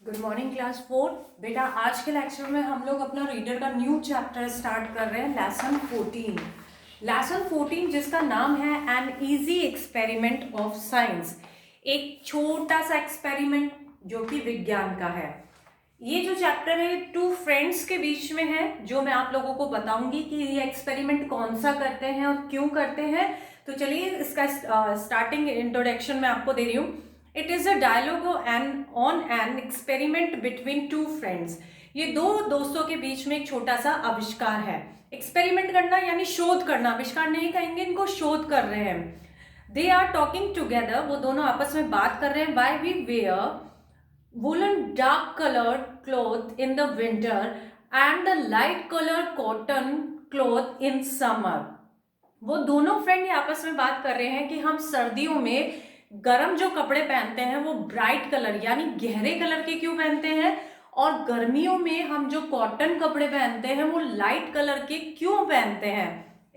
Good morning class 4। बेटा आज के लेक्चर में हम लोग अपना रीडर का न्यू चैप्टर स्टार्ट कर रहे हैं, लेसन 14। लेसन 14 जिसका नाम है an easy experiment of science. एक छोटा सा एक्सपेरिमेंट जो कि विज्ञान का है। ये जो चैप्टर है टू फ्रेंड्स के बीच में है, जो मैं आप लोगों को बताऊंगी कि ये एक्सपेरिमेंट कौन सा करते हैं और क्यों करते हैं। तो चलिए इसका स्टार्टिंग इंट्रोडक्शन मैं आपको दे रही हूँ। It is a dialogue on an experiment between two friends. ये दो दोस्तों के बीच में एक छोटा सा आविष्कार है। एक्सपेरिमेंट करना यानी शोध करना, आविष्कार नहीं कहेंगे, इनको शोध कर रहे हैं। दे आर टॉकिंग टूगेदर, वो दोनों आपस में बात कर रहे हैं। Why we wear woolen dark colored cloth in the winter and the light colored cotton cloth in summer। वो दोनों फ्रेंड ये आपस में बात कर रहे हैं कि हम सर्दियों में गर्म जो कपड़े पहनते हैं वो ब्राइट कलर यानी गहरे कलर के क्यों पहनते हैं, और गर्मियों में हम जो कॉटन कपड़े पहनते हैं वो लाइट कलर के क्यों पहनते हैं।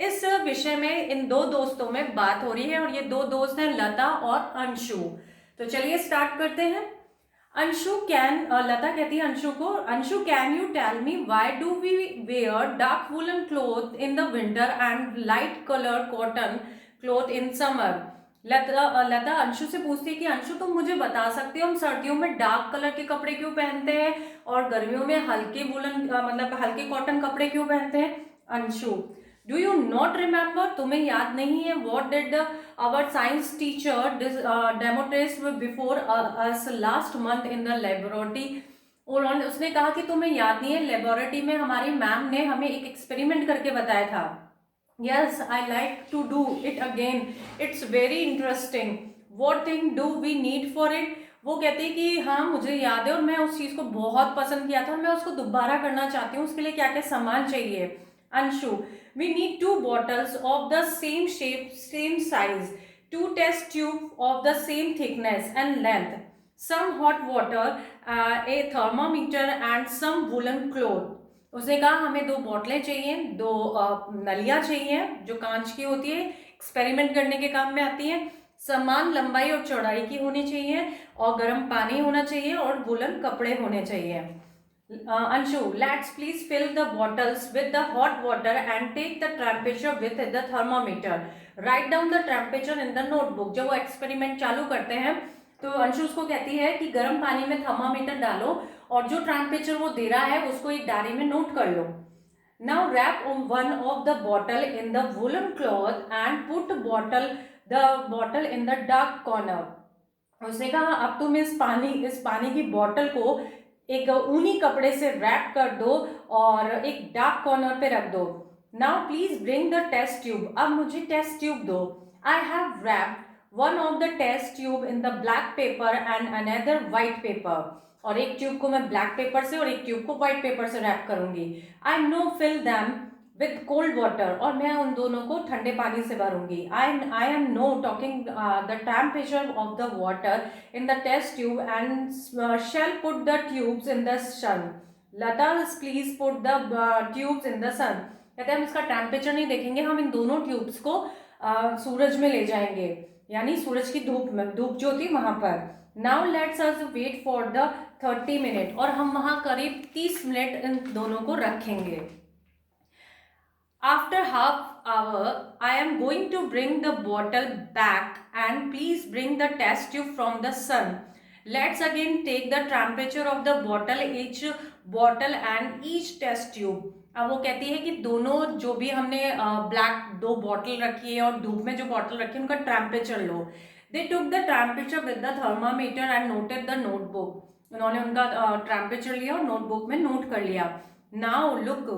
इस विषय में इन दो दोस्तों में बात हो रही है और ये दो दोस्त हैं लता और अंशु। तो चलिए स्टार्ट करते हैं। अंशु लता कहती है अंशु को, Anshu can you tell me why do we wear dark woollen cloth in the winter and light colour cotton cloth in summer. Lata Anshu से पूछती है कि अंशु तुम मुझे बता सकते हो हम सर्दियों में डार्क कलर के कपड़े क्यों पहनते हैं और गर्मियों में हल्के वुलन मतलब हल्के कॉटन कपड़े क्यों पहनते हैं। Anshu, do you not remember, तुम्हें याद नहीं है, what did our science teacher demonstrate before us last month in the laboratory. और उसने कहा कि तुम्हें याद नहीं है, लेबोरेटरी में हमारी मैम ने हमें एक एक्सपेरिमेंट करके बताया था। Yes I like to do it again, it's very interesting, what thing do we need for it. वो कहती है कि हाँ मुझे याद है और मैं उस चीज को बहुत पसंद किया था और मैं उसको दोबारा करना चाहती हूँ, उसके लिए क्या क्या सामान चाहिए। Anshu, we need 2 bottles of the same shape, same size, 2 test tube of the same thickness and length, some hot water, a thermometer and some woolen cloth। उसने कहा हमें 2 बोतलें चाहिए, 2 नलियां चाहिए जो कांच की होती है, एक्सपेरिमेंट करने के काम में आती है, समान लंबाई और चौड़ाई की होनी चाहिए और गर्म पानी होना चाहिए और वुलन कपड़े होने चाहिए। Anshu, let's please fill the bottles with the hot water and take the temperature with the thermometer. Write down the temperature in the notebook। जब वो एक्सपेरिमेंट चालू करते हैं तो अंशु उसको कहती है कि गर्म पानी में थर्मामीटर डालो और जो टेम्परेचर वो दे रहा है उसको एक डायरी में नोट कर लो। Now wrap one of the bottle in the woolen cloth and put the bottle in the dark corner। उसने कहा अब तुम इस पानी की बोतल को एक ऊनी कपड़े से रैप कर दो और एक डार्क कॉर्नर पे रख दो। Now please bring the test tube, अब मुझे टेस्ट ट्यूब दो। I have wrapped one of the test tube in the black paper and another white paper. और एक ट्यूब को मैं ब्लैक पेपर से और एक ट्यूब को व्हाइट पेपर से रैप करूंगी। I now fill them with cold water, और मैं उन दोनों को ठंडे पानी से भरूंगी। I am now taking the temperature of the water in the test tube and shall put the tubes in the sun. Lata please put the tubes in the sun. कहते हैं हम इसका टेम्परेचर नहीं देखेंगे, हम इन दोनों ट्यूब्स को सूरज में ले जाएंगे, यानी सूरज की धूप जो थी वहां पर। Now let's us wait for the 30 minute, और हम वहां करीब 30 मिनट इन दोनों को रखेंगे। After half hour, I am going to bring the bottle back and please bring the test tube from the sun. Let's again take the temperature of the bottle, each bottle and each test tube। अब वो कहती है कि दोनों जो भी हमने black 2 bottle रखी है और धूप में जो बॉटल रखी है उनका temperature low. They took the temperature with the thermometer and noted the notebook। उन्होंने उनका टेम्परेचर लिया और नोटबुक में नोट कर लिया। Now look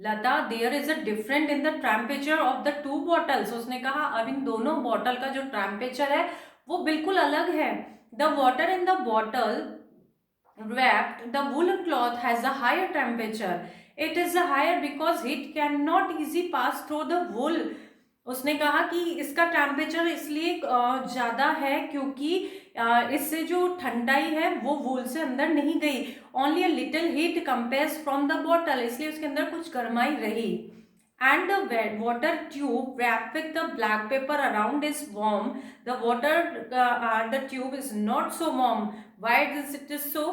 Lata, there is a difference in the temperature of the 2 bottles। उसने कहा अब इन दोनों बॉटल का जो टेम्परेचर है वो बिल्कुल अलग है। The water in the bottle wrapped the woolen cloth has a higher temperature। It is a higher because heat cannot easily pass through the wool। उसने कहा कि इसका टेम्परेचर इसलिए ज़्यादा है क्योंकि इससे जो ठंडाई है वो वूल से अंदर नहीं गई। Only a little heat compares from the bottle, इसलिए उसके अंदर कुछ गर्माई रही। And the water tube wrapped with the black paper around is warm। The water the tube is not so warm। Why is it is so?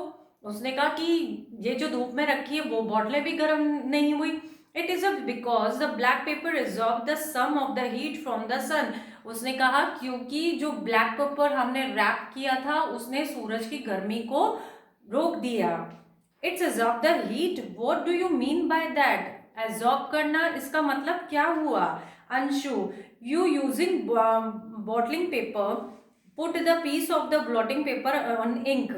उसने कहा कि ये जो धूप में रखी है वो बॉटलें भी गर्म नहीं हुई। It is because the black paper absorb the some of the heat from the sun. उसने कहा क्योंकि जो ब्लैक पेपर हमने रैप किया था उसने सूरज की गर्मी को रोक दिया। It's absorb the heat, what do you mean by that? Absorb करना, इसका मतलब क्या हुआ? Anshu, you using bottling paper put the piece of the blotting paper on ink.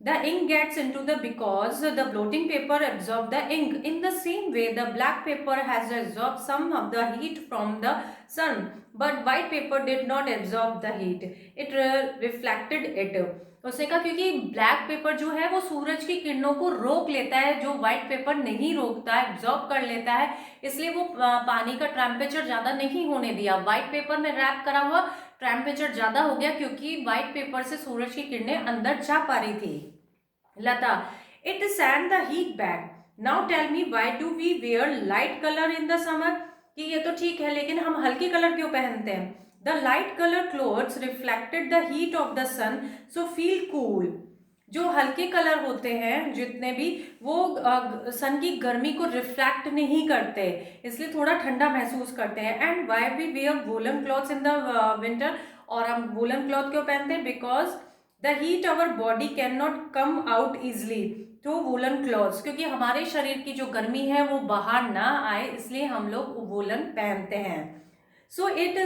The ink gets into the because the blotting paper absorb the ink. In the same way, the black paper has absorbed some of the heat from the sun, but white paper did not absorb the heat. It reflected it. उसने कहा क्योंकि black pepper जो है वो सूरज की किरणों को रोक लेता है, जो व्हाइट पेपर नहीं रोकता है, एब्जॉर्ब कर लेता है, इसलिए वो पानी का टेम्परेचर ज्यादा नहीं होने दिया। व्हाइट पेपर में रैप करा हुआ टेम्परेचर ज्यादा हो गया क्योंकि व्हाइट पेपर से सूरज की किरणें अंदर जा पा रही थी। Lata, it send the heat back. Now tell me why do we wear light colour in the summer? कि ये तो ठीक है लेकिन हम हल्के कलर क्यों पहनते हैं? The light colour clothes reflected the heat of the sun so feel cool. जो हल्के कलर होते हैं जितने भी, वो सन की गर्मी को रिफ्लेक्ट नहीं करते, इसलिए थोड़ा ठंडा महसूस करते हैं। And why we wear woollen clothes in the winter? और हम वूलन क्लॉथ क्यों पहनते हैं? Because the heat our body can not come out easily through woollen clothes, क्योंकि हमारे शरीर की जो गर्मी है वो बाहर ना आए इसलिए हम लोग वूलन पहनते हैं। So it